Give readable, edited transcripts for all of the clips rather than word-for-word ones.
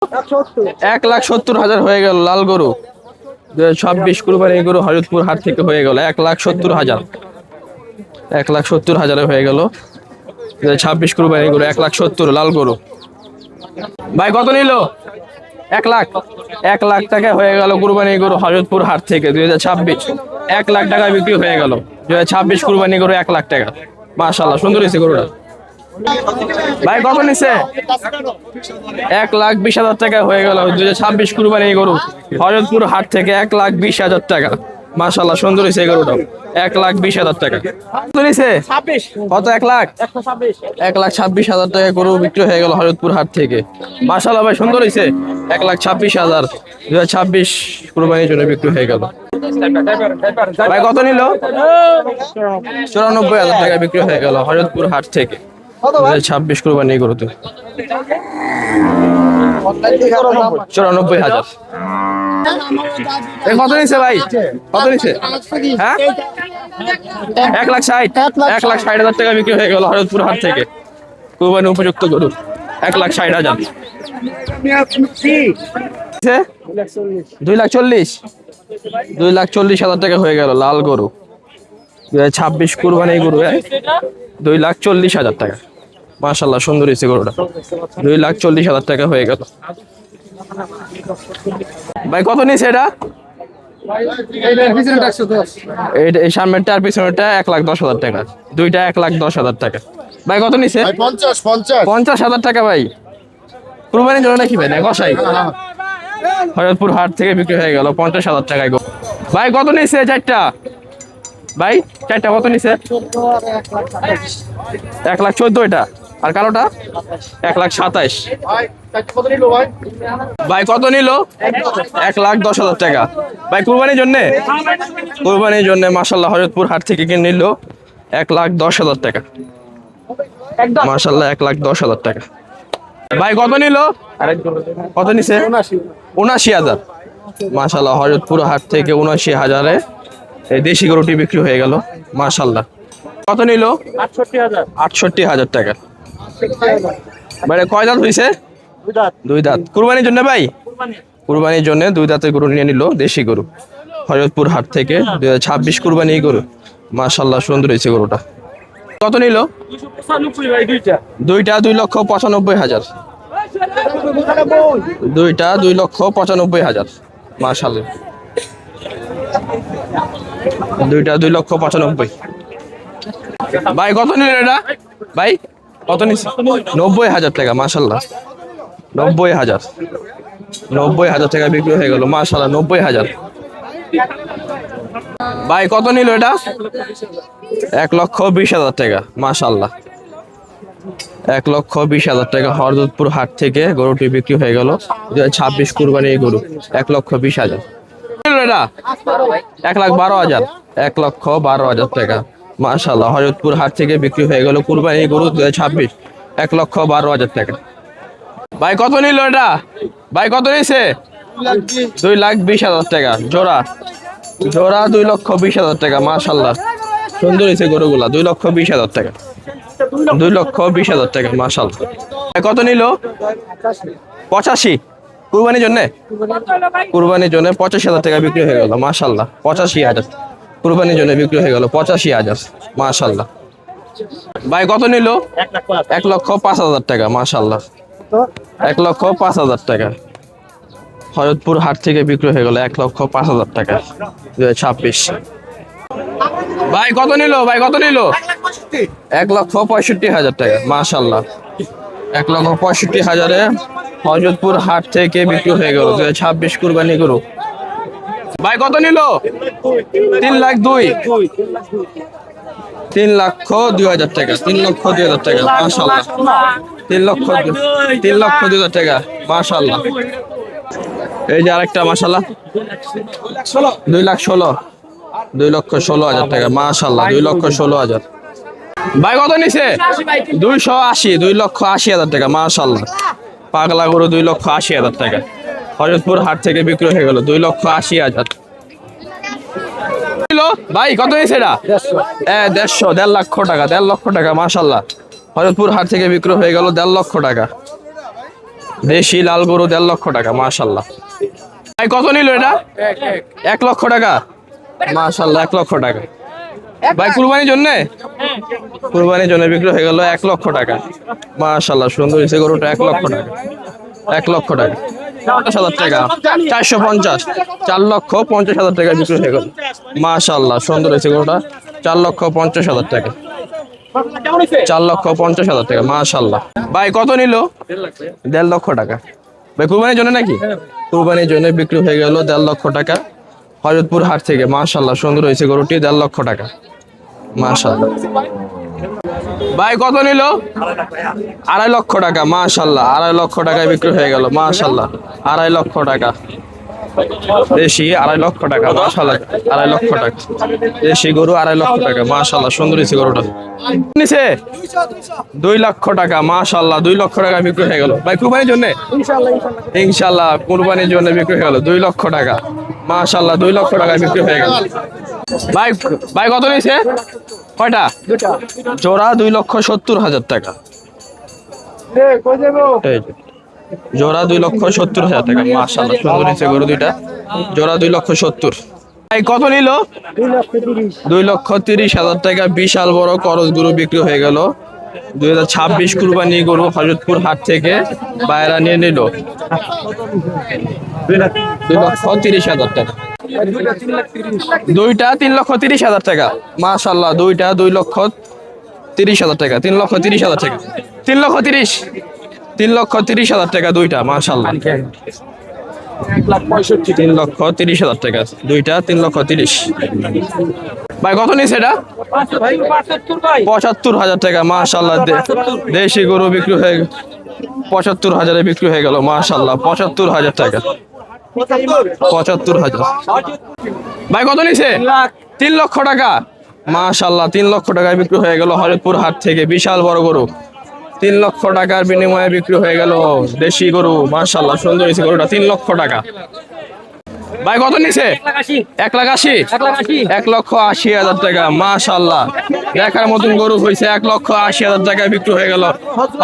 1,70,000 হয়ে গেল লাল গরু 2026 কুরবানি গরু হরিদপুর হাট থেকে হয়ে গেল 1,70,000 1,70,000 হয়ে গেল 2026 কুরবানি গরু 1,70,000 লাল গরু। ভাই কত নিল? 1 লাখ 1 লাখ টাকা হয়ে গেল কুরবানি গরু হরিদপুর হাট থেকে 2026 1 লাখ টাকা বিক্রি হয়ে গেল 2026 কুরবানি গরু 1 লাখ টাকা। মাশাআল্লাহ সুন্দর হয়েছে গরুটা। ভাই কত নিছে? 1,20,000 টাকা হয়ে গেল 2026 কুরবানি গরু হরিদপুর হাট থেকে 1,20,000 টাকা। মাশাআল্লাহ সুন্দর হয়েছে গরুটা 1,20,000 টাকা। কত নিছে? কত? 1 লাখ 1,26,000 টাকা গরু বিক্রি হয়ে গেল হরিদপুর হাট থেকে। মাশাআল্লাহ ভাই সুন্দর হয়েছে 1,26,000 2026 কুরবানির জন্য বিক্রি হয়ে গেল। ভাই কত নিল? 94,000 টাকা বিক্রি হয়ে গেল হরিদপুর হাট থেকে 2026 কুরবানি গরুতে 94,000। কত নিছে ভাই? কত নিছে? হ্যাঁ 1,60,000 টাকা বিক্রি হয়ে গেল হরিদপুর হাট থেকে কুরবানি উপযুক্ত গরু 1,60,000। 2,40,000 টাকা হয়ে গেল লাল গরু 2026 কুরবানি গরু 2,40,000 টাকা। মাশাআল্লাহ সুন্দর হয়েছে গরুটা 2,40,000 টাকা হয়ে গেল। ভাই কত নিছে এটা? এই সামনেরটা আর পিছনেরটা 1,10,000 টাকা, দুইটা 1,10,000 টাকা। ভাই কত নিছে? 50,000 টাকা। ভাই কুরবানির জন্য নাকি ভাই না কষাই হরিদপুর হাট থেকে বিক্রি হয়ে গেল 50,000 টাকায়। ভাই কত নিছে চারটা? ভাই চারটা কত নিছে? 1,14,000 এটা আর কালোটা 1,27,000। ভাই কত নিল? 1,10,000 টাকা। ভাই কুরবানির জন্য মাশাআল্লাহ হরিদপুর হাট থেকে কিনে নিল 1,10,000 টাকা। মাশাআল্লাহ 1,10,000 টাকা। ভাই কত নিল? কত নিছে? 79,000। মাশাআল্লাহ হরিদপুর হাট থেকে 79,000-এ এই দেশি গরুটি বিক্রি হয়ে গেল। মাশাআল্লাহ কত নিল? 68,000 টাকা। মানে কয় দাঁত হয়েছে? 2 দাঁত। কুরবানির জন্য ভাই কুরবানির জন্য 2 দাঁতের গরু নিয়ে নিল দেশি গরু হরিদপুর হাট থেকে 2026 কুরবানি গরু। মাশাআল্লাহ সুন্দর হয়েছে গরুটা। কত নিল? দুইটা 2,95,000। দুইটা 2,95,000। মাশাআল্লাহ দুইটা 2,95,000। ভাই কত নিল এটা? ভাই কত নিছে? 90,000 টাকা। মাশাআল্লাহ 90,000 টাকা বিক্রি হয়ে গেল। মাশাআল্লাহ 90,000। ভাই কত নিল এটা? 1,20,000 টাকা। মাশাআল্লাহ 1,20,000 টাকা হরদপুর হাট থেকে গরুটি বিক্রি হয়ে গেল 2026 কুরবানি গরু 1,20,000। এটা 1,12,000 1,12,000 টাকা। মাশাআল্লাহ হরিদপুর হাট থেকে বিক্রি হয়ে গেল কুরবানি গরু 2026 1,12,000 টাকা। ভাই কত নিল এটা? ভাই কত নিছে? 2,20,000 টাকা জোড়া 2,20,000 টাকা। মাশাআল্লাহ সুন্দর হয়েছে গরুগুলা 2,20,000 টাকা 2,20,000 টাকা। মাশাআল্লাহ কত নিল? 85 কুরবানির জন্য 85,000 টাকা বিক্রি হয়ে গেল। মাশাআল্লাহ 85,000 কুরবানির জন্য বিক্রি হয়ে গেল 85,000। মাশাআল্লাহ ভাই কত নিল? 1,05,000 টাকা। মাশাআল্লাহ 1,05,000 টাকা হরিদপুর হাট থেকে বিক্রি হয়ে গেল 1,05,000 টাকা 2026। ভাই কত নিল? 1,65,000 টাকা। মাশাআল্লাহ 1,65,000-এ হরিদপুর হাট থেকে বিক্রি হয়ে গেল 2026 কুরবানি গরু। ভাই কত নিল? 3,02,000 3,02,000 টাকা 3,02,000 টাকা। মাশাআল্লাহ 3,02,000 টাকা। মাশাআল্লাহ এই যে আরেকটা মাশাআল্লাহ 2,16,000 টাকা। মাশাআল্লাহ 2,16,000। ভাই কত নিছে? 280 2,80,000 টাকা। মাশাআল্লাহ পাগলা গরু 2,80,000 টাকা হরিদপুর হাট থেকে বিক্রি হয়ে গেল 2,80,000। ভাই কত নিছে এটা? 1,50,000 1.5 লক্ষ টাকা 1.5 লক্ষ টাকা। মাশাআল্লাহ হরিদপুর হাট থেকে বিক্রি হয়ে গেল 1.5 লক্ষ টাকা দেশি লাল গরু 1.5 লক্ষ টাকা মাশাল্লাহ। ভাই কত নিল এটা? 1 লক্ষ টাকা মাশাল্লাহ, 1 লক্ষ টাকা। ভাই কুরবানির জন্য? কুরবানির জন্য বিক্রি হয়ে গেল 1 লক্ষ টাকা মাশাল্লাহ, সুন্দর হয়েছে গরুটা। 1 লক্ষ টাকা, 1 লক্ষ টাকা, 50,000 টাকা, 450, 4,50,000 টাকা বিক্রি হয়ে গেল মাশাল্লাহ, সুন্দর হয়েছে গরুটা। 4,50,000 টাকা, 4,50,000 টাকা মাশাল্লাহ। ভাই কত নিল? 1.5 লক্ষ টাকা। ভাই কুরবানির জন্য নাকি? কুরবানির জন্য বিক্রি হয়ে গেল 1.5 লক্ষ টাকা হযরতপুর হাট থেকে মাশাল্লাহ, সুন্দর হয়েছে গরুটি। 1.5 লক্ষ টাকা মাশাল্লাহ। ভাই কত নিল? 2.5 লক্ষ টাকা মাশাল্লাহ, 2.5 লক্ষ টাকায় বিক্রি হয়ে গেল মাশাল্লাহ, 2.5 লক্ষ টাকা। দেশি 2.5 লক্ষ টাকা মাশাল্লাহ, 2.5 লক্ষ টাকা দেশি গরু, 2.5 লক্ষ টাকা মাশাল্লাহ, সুন্দর হয়েছে গরুটা। নিচে 2 লক্ষ টাকা মাশাল্লাহ, 2 লক্ষ টাকা বিক্রি হয়ে গেল। ভাই কুরবানির জন্য? ইনশাল্লাহ কুরবানির জন্য বিক্রি হয়ে গেল 2 লক্ষ টাকা মাশাল্লাহ, 2 লক্ষ টাকা বিক্রি হয়ে গেল। ভাই ভাই কত নিছে? কয়টা? জোড়া 2,70,000 টাকা। জোড়া 2,70,000 টাকা মাশাল্লাহ, সুন্দর হয়েছে গরু দুইটা। জোড়া 2,70,000। ভাই কত নিল? 2,30,000 টাকা। বিশাল বড় করজ গরু বিক্রি হয়ে গেল। 2026 কুরবানি গরু হযরতপুর হাট থেকে বাইরা নিয়ে নিল 2,30,000 টাকা। দুইটা 3,30,000 টাকা মাশাল্লাহ, দুইটা 2,30,000 টাকা, 3,30,000 টাকা, 3,30,000 টাকা দুইটা মাশাল্লাহ, 3,30,000 টাকা দুইটা, 3,30,000। ভাই কত নিছে এটা? 75,000 টাকা মাশাল্লাহ, দেশি গরু বিক্রি হয়ে 75,000-এ বিক্রি হয়ে গেল মাশাল্লাহ, 75,000 টাকা, 75,000। ভাই কত নিছে? 3 লক্ষ টাকা মাশাল্লাহ, 3 লক্ষ টাকায় বিক্রি হয়ে গেল হযরতপুর হাট থেকে। বিশাল বড় গরু 3 লক্ষ টাকার বিনিময়ে বিক্রি হয়ে গেল দেশি গরু মাশাল্লাহ, সুন্দর হয়েছে গরুটা। 3 লক্ষ টাকা। ভাই কত নিছে? 1,80,000, 1,80,000 টাকা মাশাল্লাহ, দেখার মতন গরু হয়েছে। 1,80,000 টাকায় বিক্রি হয়ে গেল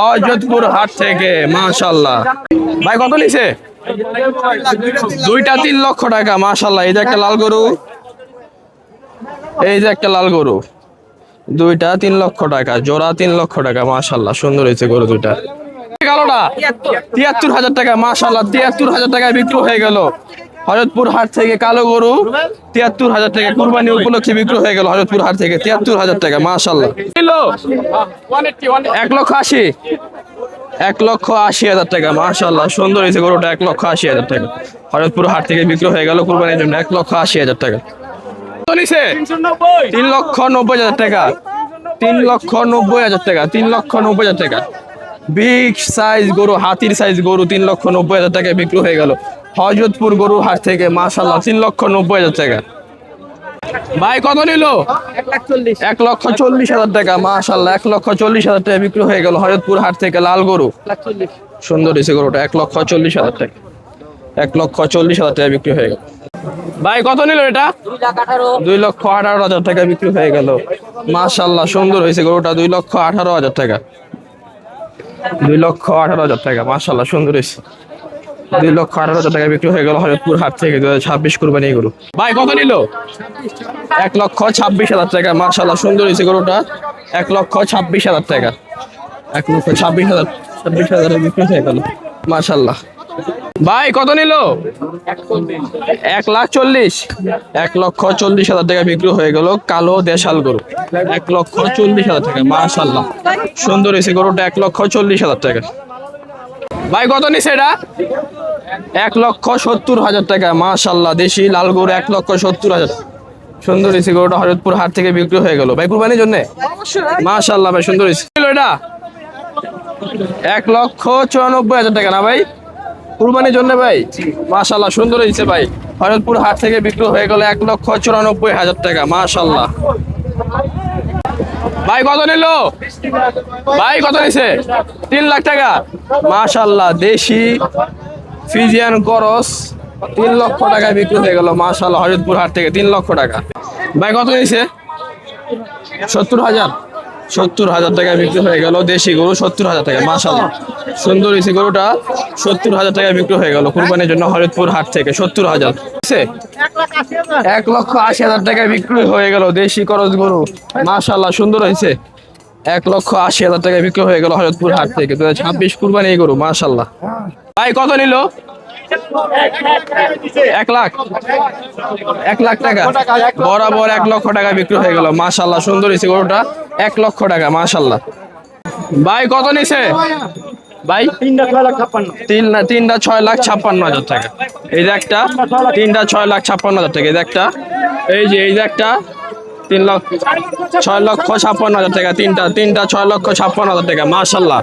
হযরতপুর হাট থেকে মাশাল্লাহ। ভাই কত নিছে? দুইটা 3 লক্ষ টাকা মাশাল্লাহ। এই যে একটা লাল গরু, এই যে একটা লাল গরু, দুইটা 3 লক্ষ টাকা, জোড়া 3 লক্ষ টাকা মাশাল্লাহ, সুন্দর হয়েছে গরু দুইটা। কালোটা 73,000 টাকা মাশাল্লাহ, 73,000 টাকায় বিক্রি হয়ে গেল হযরতপুর হাট থেকে। কালো গরু 73,000 টাকা কুরবানি উপলক্ষে বিক্রি হয়ে গেল হযরতপুর হাট থেকে। 73,000 টাকা মাশাল্লাহ। 1,80,000, 1,80,000 টাকা মাশাল্লাহ, সুন্দর হয়েছে গরুটা। 1,80,000 টাকা হযরতপুর হাট থেকে বিক্রি হয়ে গেল কুরবানির জন্য। 1,80,000 টাকা। 3,90,000 টাকা, 3,90,000 টাকা, 3,90,000 টাকা। বিগ সাইজ গরু, হাতির সাইজ গরু 3,90,000 টাকায় বিক্রি হয়ে গেল হযরতপুর গরু হাট থেকে মাশাল্লাহ, 3,90,000 টাকা। ভাই কত নিল? 1,40,000 টাকা মাশাল্লাহ, 1,40,000 টাকা বিক্রি হয়ে গেল হযরতপুর হাট থেকে। লাল গরু সুন্দর হয়েছে গরুটা। 1,40,000 টাকা, 1,40,000 টাকা বিক্রি হয়ে গেল। ভাই কত নিল এটা? 2,18,000 টাকা বিক্রি হয়ে গেল মাশাল্লাহ, সুন্দর হয়েছে গরুটা। 2,18,000 টাকা, 2,18,000 টাকা মাশাল্লাহ, সুন্দর হয়েছে। 2,18,000 টাকা বিক্রি হয়ে গেল হযরতপুর হাট থেকে 2026 কুরবানি গরু। ভাই কত নিল? 1,26,000 টাকা মাশাল্লাহ, সুন্দর হয়েছে গরুটা। 1,26,000 টাকা, 1,26,000 বিক্রি হয়ে গেল মাশাল্লাহ। ভাই কত নিল? 1,40,000, 1,40,000 টাকা বিক্রি হয়ে গেল কালো দেশাল গরু। 1,40,000 টাকা মাশাল্লাহ, সুন্দর হয়েছে গরুটা। 1,40,000 টাকা। ভাই কত নিছে এটা? 1,70,000 টাকা মাশাল্লাহ, দেশি লাল গরু। 1,70,000, সুন্দর হয়েছে গরুটা। হযরতপুর হাট থেকে বিক্রি হয়ে গেল ভাই কুরবানির জন্য মাশাল্লাহ। ভাই সুন্দর হয়েছে এটা 1,94,000 টাকা না ভাই কুরবানির জন্য ভাই মাশাল্লাহ, সুন্দর হয়েছে ভাই। হযরতপুর হাট থেকে বিক্রি হয়ে গেল 1,94,000 টাকা মাশাল্লাহ। ভাই কত নিল? ভাই কত নিছে? 3 লাখ টাকা মাশাল্লাহ, দেশি ফিজিয়ান করস 3 লক্ষ টাকায় বিক্রি হয়ে গেল মাশাল্লাহ হযরতপুর হাট থেকে। 3 লক্ষ টাকা। ভাই কত নিছে? 70,000, 70,000 টাকায় বিক্রি হয়ে গেল দেশি গরু 70,000 টাকা মাশাআল্লাহ সুন্দর হয়েছে গরুটা 70,000 টাকায় বিক্রি হয়ে গেল কুরবানির জন্য হরিদপুর হাট থেকে 70,000 1,80,000 টাকায় বিক্রি হয়ে গেল দেশি করজ গরু মাশাআল্লাহ সুন্দর হয়েছে 1,80,000 টাকায় বিক্রি হয়ে গেল হরিদপুর হাট থেকে 2026 কুরবানি গরু মাশাআল্লাহ ভাই কত নিল 1 লাখ 1 লাখ টাকা বরাবর 1 লক্ষ টাকা বিক্রি হয়ে গেল মাশাআল্লাহ সুন্দর হয়েছে গরুটা 1 লক্ষ টাকা মাশাআল্লাহ ভাই কত নিছে ভাই তিনটা 6,56,000 টাকা এই যে একটা তিনটা 6,56,000 টাকা এই যে একটা এই যে একটা 6,56,000 টাকা তিনটা 6,56,000 টাকা মাশাআল্লাহ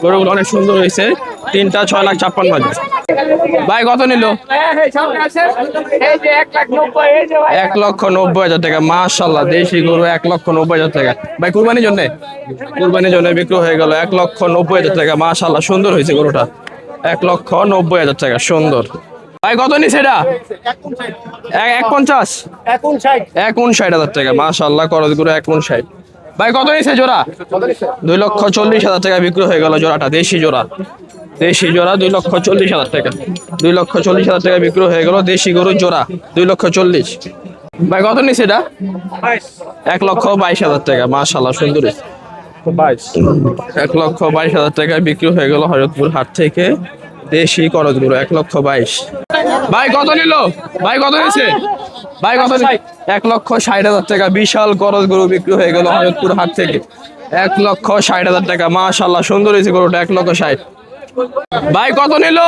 গরুগুলো অনেক সুন্দর হয়েছে তিনটা 6,56,000 ভাই কত নিল 1,90,000 টাকা মাশাআল্লাহ দেশি গরু 1,90,000 টাকা ভাই কুরবানির জন্য বিক্রি হয়ে গেল 1,90,000 টাকা মাশাআল্লাহ সুন্দর হয়েছে গরুটা 1,90,000 টাকা সুন্দর ভাই কত নিছে এটা 1,50 1,59,000 টাকা মাশাআল্লাহ করজ গরু 1,59 ভাই কত নিছে জোড়া 2,40,000 টাকা বিক্রি হয়ে গেল জোড়াটা দেশি জোড়া 2,40,000 টাকা 2,40,000 টাকা বিক্রি হয়ে গেল দেশি গরুর জোড়া 2,40,000 ভাই কত নিছে এটা 1,22,000 টাকা মাশাআল্লাহ সুন্দর 1,22,000 টাকা বিক্রি হয়ে গেল হরিদপুর হাট থেকে দেশি করজ গরু 1,22,000 ভাই কত নিল ভাই কত নিছে ভাই কত 1,60,000 টাকা বিশাল করজ গরু বিক্রি হয়ে গেল হরিদপুর হাট থেকে 1,60,000 টাকা মাশাআল্লাহ সুন্দর হয়েছে গরুটা 1,60,000 ভাই কত নিল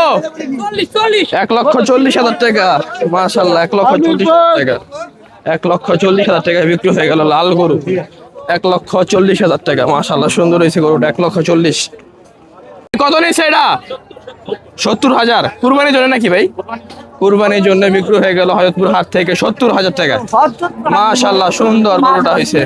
1,40,000 টাকা মাশাআল্লাহ 1,40,000 টাকা 1,40,000 টাকা বিক্রি হয়ে গেল লাল গরু 1,40,000 টাকা মাশাআল্লাহ সুন্দর হয়েছে গরুটা 1,40,000 কত নিছে এটা 70,000 কুরবানির জন্য নাকি ভাই কুরবানির জন্য বিক্রি হয়ে গেল হরিদপুর হাট থেকে 70,000 টাকা মাশাআল্লাহ সুন্দর গরুটা হয়েছে